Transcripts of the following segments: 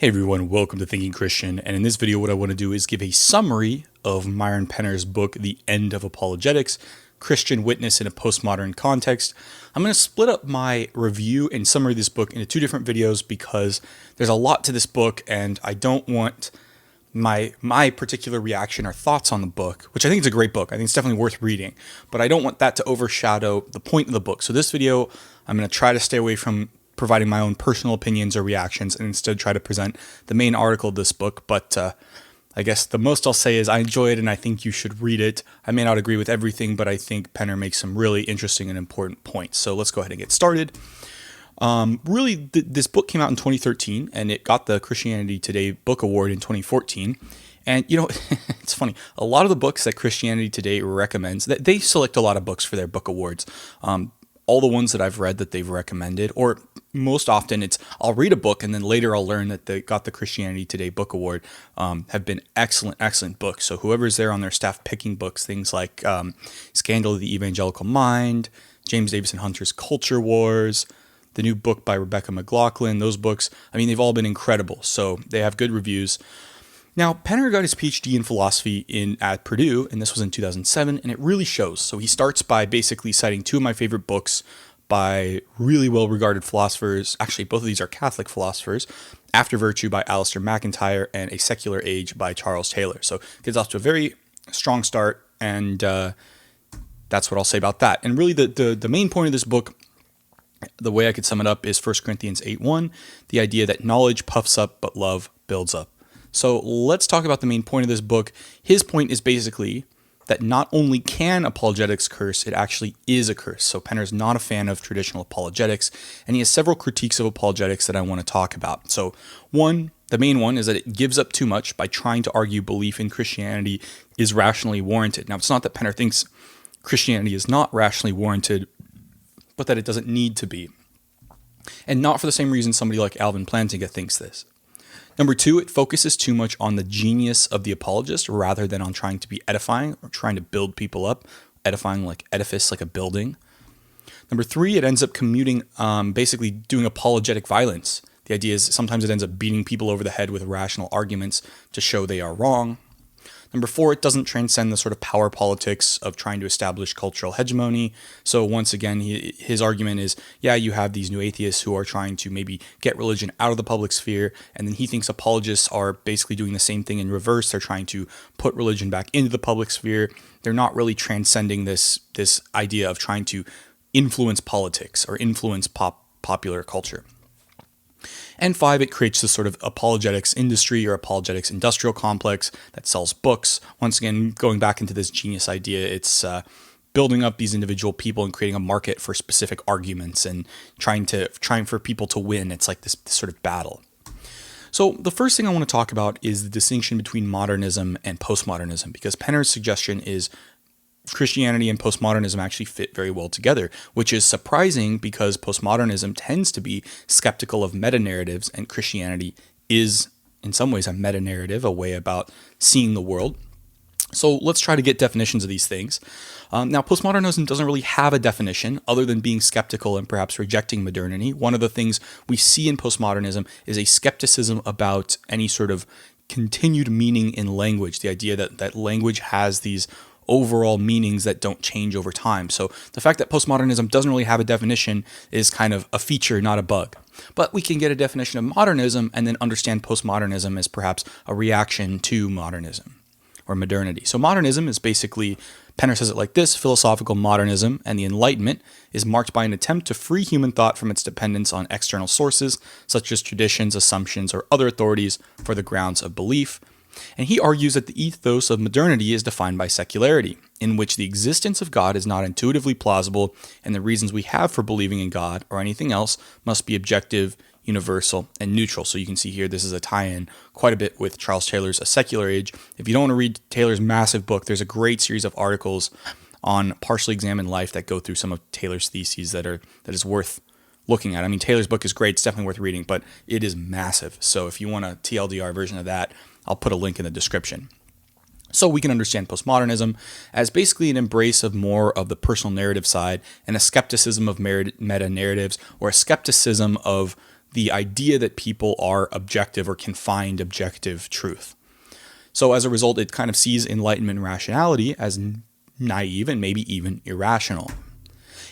Hey everyone, welcome to Thinking Christian, and in this video what I want to do is give a summary of Myron Penner's book, The End of Apologetics, Christian Witness in a Postmodern Context. I'm going to split up my review and summary of this book into two different videos because there's a lot to this book and I don't want my particular reaction or thoughts on the book, which I think is a great book. I think it's definitely worth reading, but I don't want that to overshadow the point of the book. So this video, I'm going to try to stay away from providing my own personal opinions or reactions and instead try to present the main article of this book. But I guess the most I'll say is I enjoy it and I think you should read it. I may not agree with everything, but I think Penner makes some really interesting and important points. So let's go ahead and get started. This book came out in 2013 and it got the Christianity Today Book Award in 2014. And, you know, it's funny. A lot of the books that Christianity Today recommends, that they select a lot of books for their book awards. All the ones that I've read that they've recommended, or most often it's I'll read a book and then later I'll learn that they got the Christianity Today Book Award, have been excellent books. So whoever's there on their staff picking books, things like Scandal of the Evangelical Mind, James Davison Hunter's Culture Wars, the new book by Rebecca McLaughlin, those books, I mean, they've all been incredible. So they have good reviews. Now, Penner got his PhD in philosophy at Purdue, and this was in 2007, and it really shows. So he starts by basically citing two of my favorite books by really well-regarded philosophers. Actually, both of these are Catholic philosophers. After Virtue by Alistair MacIntyre and A Secular Age by Charles Taylor. So it gets off to a very strong start, and that's what I'll say about that. And really, the main point of this book, the way I could sum it up, is 1 Corinthians 8:1, the idea that knowledge puffs up, but love builds up. So let's talk about the main point of this book. His point is basically that not only can apologetics curse, it actually is a curse. So Penner's not a fan of traditional apologetics, and he has several critiques of apologetics that I want to talk about. So the main one is that it gives up too much by trying to argue belief in Christianity is rationally warranted. Now, it's not that Penner thinks Christianity is not rationally warranted, but that it doesn't need to be. And not for the same reason somebody like Alvin Plantinga thinks this. Number two, it focuses too much on the genius of the apologist rather than on trying to be edifying or trying to build people up, edifying like edifice, like a building. Number three, it ends up basically doing apologetic violence. The idea is sometimes it ends up beating people over the head with rational arguments to show they are wrong. Number four, it doesn't transcend the sort of power politics of trying to establish cultural hegemony. So once again, his argument is, yeah, you have these new atheists who are trying to maybe get religion out of the public sphere, and then he thinks apologists are basically doing the same thing in reverse. They're trying to put religion back into the public sphere. They're not really transcending this idea of trying to influence politics or influence popular culture. And five, it creates this sort of apologetics industry or apologetics industrial complex that sells books. Once again, going back into this genius idea, it's building up these individual people and creating a market for specific arguments and trying for people to win. It's like this sort of battle. So the first thing I want to talk about is the distinction between modernism and postmodernism, because Penner's suggestion is Christianity and postmodernism actually fit very well together, which is surprising because postmodernism tends to be skeptical of meta-narratives, and Christianity is, in some ways, a meta-narrative, a way about seeing the world. So let's try to get definitions of these things. Now, postmodernism doesn't really have a definition other than being skeptical and perhaps rejecting modernity. One of the things we see in postmodernism is a skepticism about any sort of continued meaning in language, the idea that language has these overall meanings that don't change over time. So the fact that postmodernism doesn't really have a definition is kind of a feature, not a bug. But we can get a definition of modernism and then understand postmodernism as perhaps a reaction to modernism or modernity. So modernism is basically, Penner says it like this: philosophical modernism and the Enlightenment is marked by an attempt to free human thought from its dependence on external sources, such as traditions, assumptions, or other authorities for the grounds of belief. And he argues that the ethos of modernity is defined by secularity, in which the existence of God is not intuitively plausible, and the reasons we have for believing in God or anything else must be objective, universal, and neutral. So you can see here, this is a tie-in quite a bit with Charles Taylor's A Secular Age. If you don't want to read Taylor's massive book, there's a great series of articles on partially examined life that go through some of Taylor's theses that is worth looking at. I mean, Taylor's book is great. It's definitely worth reading, but it is massive. So if you want a TLDR version of that, I'll put a link in the description. So we can understand postmodernism as basically an embrace of more of the personal narrative side and a skepticism of meta-narratives, or a skepticism of the idea that people are objective or can find objective truth. So as a result, it kind of sees Enlightenment rationality as naive and maybe even irrational.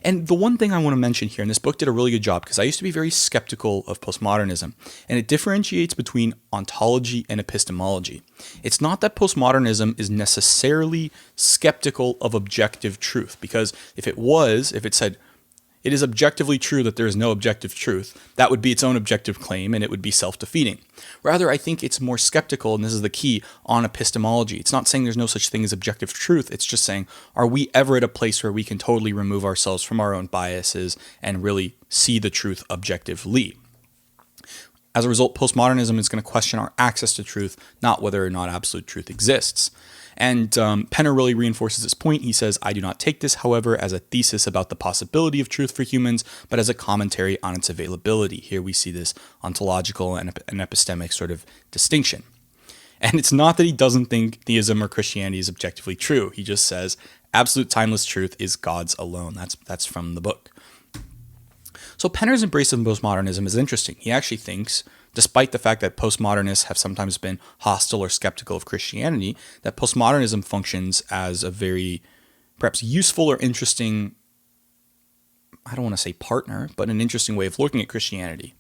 And the one thing I want to mention here, and this book did a really good job, because I used to be very skeptical of postmodernism, and it differentiates between ontology and epistemology. It's not that postmodernism is necessarily skeptical of objective truth, because if it said, it is objectively true that there is no objective truth, that would be its own objective claim, and it would be self-defeating. Rather, I think it's more skeptical, and this is the key, on epistemology. It's not saying there's no such thing as objective truth. It's just saying, are we ever at a place where we can totally remove ourselves from our own biases and really see the truth objectively? As a result, postmodernism is going to question our access to truth, not whether or not absolute truth exists. And Penner really reinforces this point. He says, I do not take this, however, as a thesis about the possibility of truth for humans, but as a commentary on its availability. Here we see this ontological and epistemic sort of distinction. And it's not that he doesn't think theism or Christianity is objectively true. He just says, absolute timeless truth is God's alone. That's from the book. So Penner's embrace of postmodernism is interesting. He actually thinks, despite the fact that postmodernists have sometimes been hostile or skeptical of Christianity, that postmodernism functions as a very perhaps useful or interesting, I don't want to say partner, but an interesting way of looking at Christianity.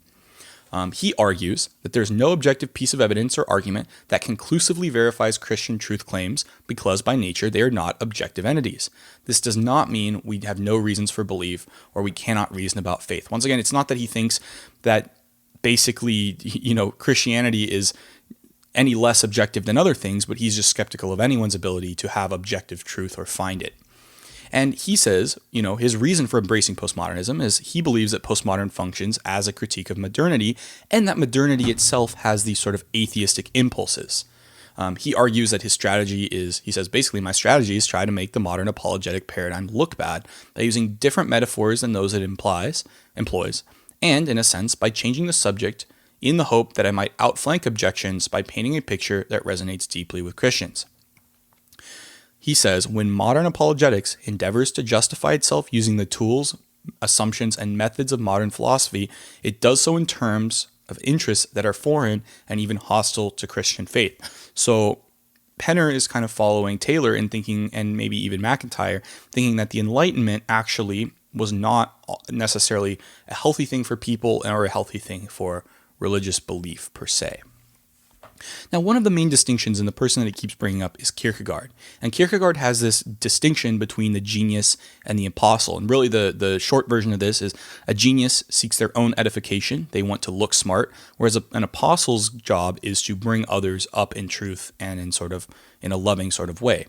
He argues that there's no objective piece of evidence or argument that conclusively verifies Christian truth claims because by nature they are not objective entities. This does not mean we have no reasons for belief or we cannot reason about faith. Once again, it's not that he thinks that basically, Christianity is any less objective than other things, but he's just skeptical of anyone's ability to have objective truth or find it. And he says, his reason for embracing postmodernism is he believes that postmodern functions as a critique of modernity, and that modernity itself has these sort of atheistic impulses. He argues that his strategy is, he says, basically my strategy is try to make the modern apologetic paradigm look bad by using different metaphors than those it employs, and in a sense, by changing the subject in the hope that I might outflank objections by painting a picture that resonates deeply with Christians. He says, when modern apologetics endeavors to justify itself using the tools, assumptions, and methods of modern philosophy, it does so in terms of interests that are foreign and even hostile to Christian faith. So Penner is kind of following Taylor in thinking, and maybe even McIntyre, thinking that the Enlightenment actually was not necessarily a healthy thing for people or a healthy thing for religious belief per se. Now, one of the main distinctions in the person that he keeps bringing up is Kierkegaard. And Kierkegaard has this distinction between the genius and the apostle. And really the short version of this is a genius seeks their own edification. They want to look smart, whereas an apostle's job is to bring others up in truth and in a loving sort of way.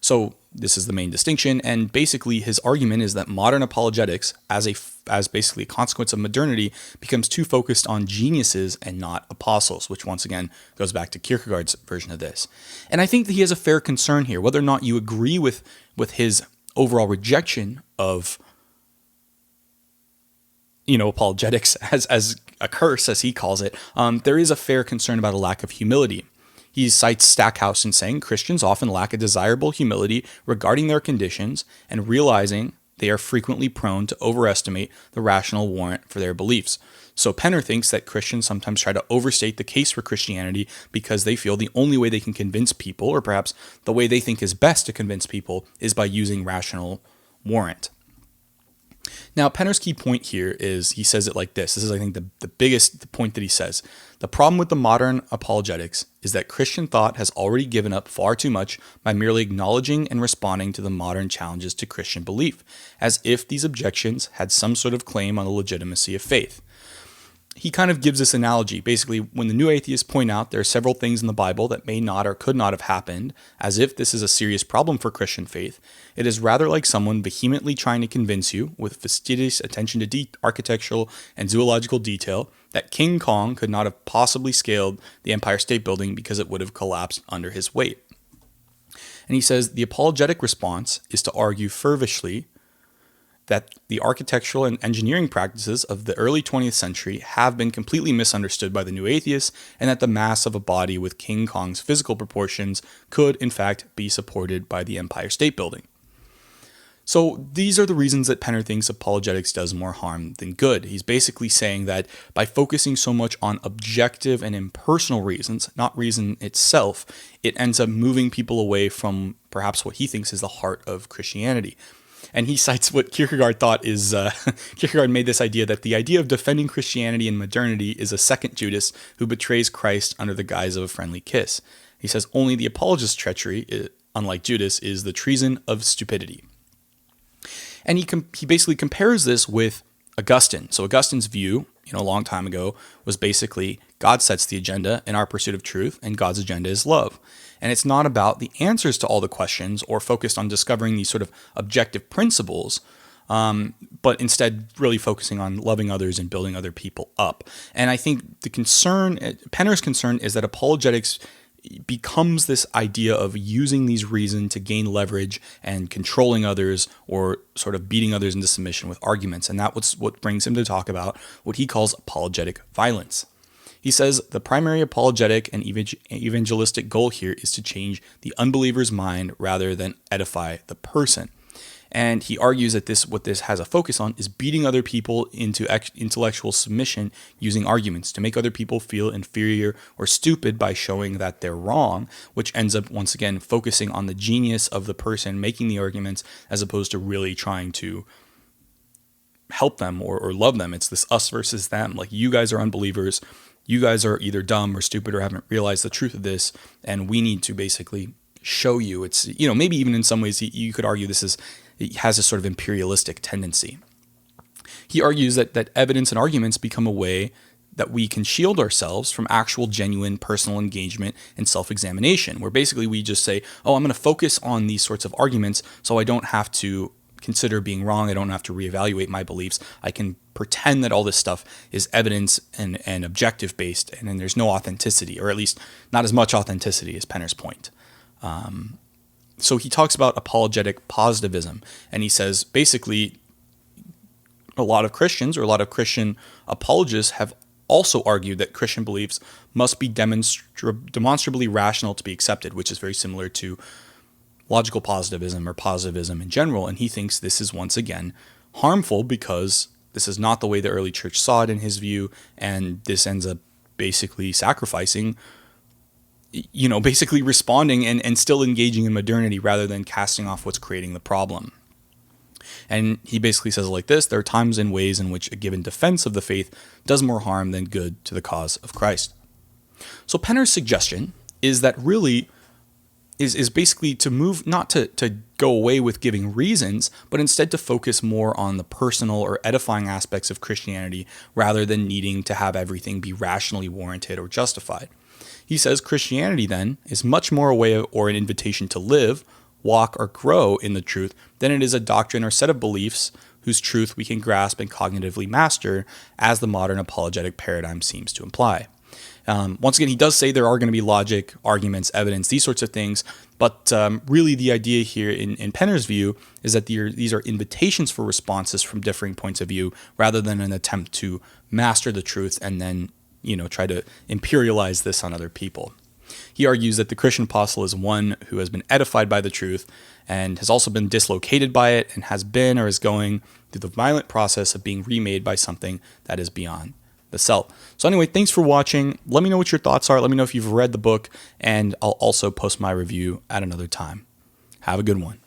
So this is the main distinction, and basically his argument is that modern apologetics, as basically a consequence of modernity, becomes too focused on geniuses and not apostles, which once again goes back to Kierkegaard's version of this. And I think that he has a fair concern here, whether or not you agree with his overall rejection of apologetics as a curse, as he calls it. There is a fair concern about a lack of humility. He cites Stackhouse in saying Christians often lack a desirable humility regarding their conditions and realizing they are frequently prone to overestimate the rational warrant for their beliefs. So Penner thinks that Christians sometimes try to overstate the case for Christianity because they feel the only way they can convince people, or perhaps the way they think is best to convince people, is by using rational warrant. Now, Penner's key point here is, he says it like this. This is, I think, the biggest point that he says. The problem with the modern apologetics is that Christian thought has already given up far too much by merely acknowledging and responding to the modern challenges to Christian belief, as if these objections had some sort of claim on the legitimacy of faith. He kind of gives this analogy. Basically, when the new atheists point out there are several things in the Bible that may not or could not have happened, as if this is a serious problem for Christian faith, it is rather like someone vehemently trying to convince you, with fastidious attention to architectural and zoological detail, that King Kong could not have possibly scaled the Empire State Building because it would have collapsed under his weight. And he says the apologetic response is to argue fervently that the architectural and engineering practices of the early 20th century have been completely misunderstood by the new atheists, and that the mass of a body with King Kong's physical proportions could, in fact, be supported by the Empire State Building. So these are the reasons that Penner thinks apologetics does more harm than good. He's basically saying that by focusing so much on objective and impersonal reasons, not reason itself, it ends up moving people away from perhaps what he thinks is the heart of Christianity. And he cites what Kierkegaard thought is, Kierkegaard made this idea that the idea of defending Christianity and modernity is a second Judas who betrays Christ under the guise of a friendly kiss. He says only the apologist's treachery, unlike Judas, is the treason of stupidity. And he basically compares this with Augustine. So Augustine's view, a long time ago, was basically God sets the agenda in our pursuit of truth, and God's agenda is love. And it's not about the answers to all the questions or focused on discovering these sort of objective principles, but instead really focusing on loving others and building other people up. And I think Penner's concern is that apologetics becomes this idea of using these reasons to gain leverage and controlling others or sort of beating others into submission with arguments. And that's what brings him to talk about what he calls apologetic violence. He says the primary apologetic and evangelistic goal here is to change the unbeliever's mind rather than edify the person. And he argues that what this has a focus on is beating other people into intellectual submission using arguments to make other people feel inferior or stupid by showing that they're wrong, which ends up, once again, focusing on the genius of the person making the arguments as opposed to really trying to help them or love them. It's this us versus them. Like, you guys are unbelievers. You guys are either dumb or stupid or haven't realized the truth of this, and we need to basically show you. It's, maybe even in some ways you could argue it has a sort of imperialistic tendency. He argues that evidence and arguments become a way that we can shield ourselves from actual genuine personal engagement and self-examination, where basically we just say, oh, I'm going to focus on these sorts of arguments so I don't have to consider being wrong. I don't have to reevaluate my beliefs. I can pretend that all this stuff is evidence and objective based, and then there's no authenticity, or at least not as much authenticity as Penner's point. So he talks about apologetic positivism, and he says basically a lot of Christians or a lot of Christian apologists have also argued that Christian beliefs must be demonstrably rational to be accepted, which is very similar to logical positivism or positivism in general. And he thinks this is once again harmful because this is not the way the early church saw it in his view, and this ends up basically sacrificing, basically responding and still engaging in modernity rather than casting off what's creating the problem. And he basically says it like this: there are times and ways in which a given defense of the faith does more harm than good to the cause of Christ. So Penner's suggestion is that really is basically to move, not to go away with giving reasons, but instead to focus more on the personal or edifying aspects of Christianity rather than needing to have everything be rationally warranted or justified. He says Christianity, then, is much more a way or an invitation to live, walk, or grow in the truth than it is a doctrine or set of beliefs whose truth we can grasp and cognitively master, as the modern apologetic paradigm seems to imply. Once again, he does say there are going to be logic, arguments, evidence, these sorts of things, but really the idea here in Penner's view is that these are invitations for responses from differing points of view rather than an attempt to master the truth and then try to imperialize this on other people. He argues that the Christian apostle is one who has been edified by the truth and has also been dislocated by it and has been or is going through the violent process of being remade by something that is beyond the self. So anyway, thanks for watching. Let me know what your thoughts are. Let me know if you've read the book, and I'll also post my review at another time. Have a good one.